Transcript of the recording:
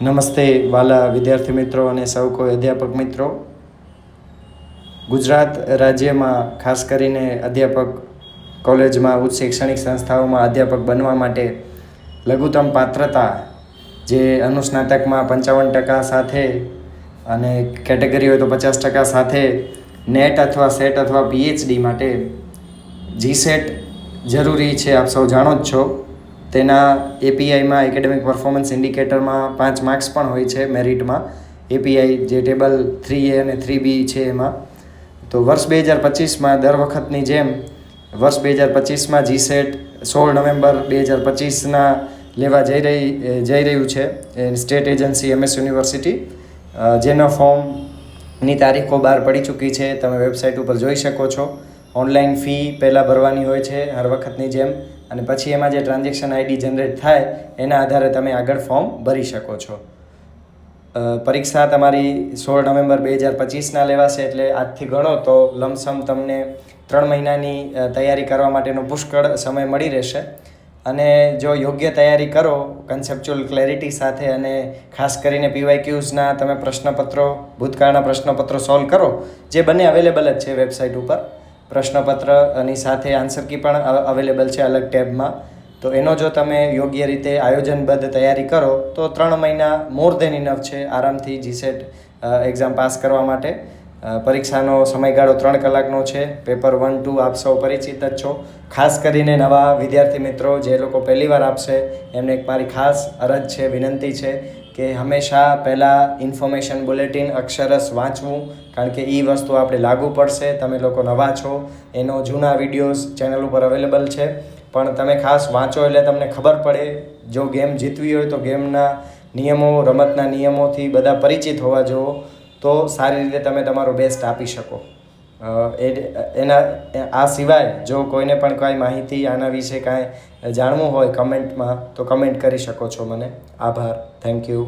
નમસ્તે વાલા વિદ્યાર્થી મિત્રો અને સૌ કોઈ અધ્યાપક મિત્રો. ગુજરાત રાજ્યમાં ખાસ કરીને અધ્યાપક કોલેજમાં ઉચ્ચ શૈક્ષણિક સંસ્થાઓમાં અધ્યાપક બનવા માટે લઘુત્તમ પાત્રતા જે અનુસ્નાતકમાં 55% સાથે અને કેટેગરી હોય તો 50% સાથે નેટ અથવા સેટ અથવા પીએચડી માટે જીસેટ જરૂરી છે. આપ સૌ જાણો જ છો. તેના એપીઆઈમાં એકેડેમિક પરફોર્મન્સ ઇન્ડિકેટરમાં 5 માર્ક્સ પણ હોય છે મેરિટમાં. એપીઆઈ જે ટેબલ 3A અને 3B છે એમાં. તો વર્ષ 2025માં દર વખતની જેમ વર્ષ 2025માં જીસેટ 16 નવેમ્બર 2025ના લેવા જઈ રહ્યું છે સ્ટેટ એજન્સી MS યુનિવર્સિટી, જેના ફોર્મની તારીખો બહાર પડી ચૂકી છે. તમે વેબસાઇટ ઉપર જોઈ શકો છો. ઓનલાઈન ફી પહેલાં ભરવાની હોય છે હર વખતની જેમ, અને પછી એમાં જે ટ્રાન્ઝેક્શન આઈડી જનરેટ થાય એના આધારે તમે આગળ ફોર્મ ભરી શકો છો. પરીક્ષા તમારી 16 નવેમ્બર 2025ના લેવાશે, એટલે આજથી ગણો તો લમસમ તમને 3 મહિનાની તૈયારી કરવા માટેનો પુષ્કળ સમય મળી રહેશે. અને જો યોગ્ય તૈયારી કરો કન્સેપ્ચ્યુઅલ ક્લેરિટી સાથે, અને ખાસ કરીને PYQsના તમે પ્રશ્નપત્રો, ભૂતકાળના પ્રશ્નપત્રો સોલ્વ કરો, જે બંને અવેલેબલ જ છે વેબસાઇટ ઉપર. પ્રશ્નપત્રની સાથે આન્સર કી પણ અવેલેબલ છે અલગ ટેબમાં. તો એનો જો તમે યોગ્ય રીતે આયોજનબદ્ધ તૈયારી કરો તો 3 મહિના મોર ધેન ઇનફ છે આરામથી જીસેટ એક્ઝામ પાસ કરવા માટે. પરીક્ષાનો સમયગાળો 3 કલાકનો છે. પેપર 1, 2 આપ સૌ પરિચિત જ છો. ખાસ કરીને નવા વિદ્યાર્થી મિત્રો જે લોકો પહેલીવાર આપશે એમને એક મારી ખાસ અરજ છે, વિનંતી છે કે હંમેશા પહેલાં ઇન્ફોર્મેશન બુલેટિન અક્ષરશ વાંચવું, કારણ કે એ વસ્તુ આપણે લાગુ પડશે. તમે લોકો નવા છો, એનો જૂના વિડીયોઝ ચેનલ ઉપર અવેલેબલ છે, પણ તમે ખાસ વાંચો એટલે તમને ખબર પડે. જો ગેમ જીતવી હોય તો ગેમના નિયમો, રમતના નિયમોથી બધા પરિચિત હોવા જુઓ, તો સારી રીતે તમે તમારો બેસ્ટ આપી શકો. આ સિવાય જો કોઈને પણ કાંઈ માહિતી આના વિશે કાંઈ જાણવું હોય કમેન્ટમાં, તો કમેન્ટ કરી શકો છો મને. આભાર. Thank you.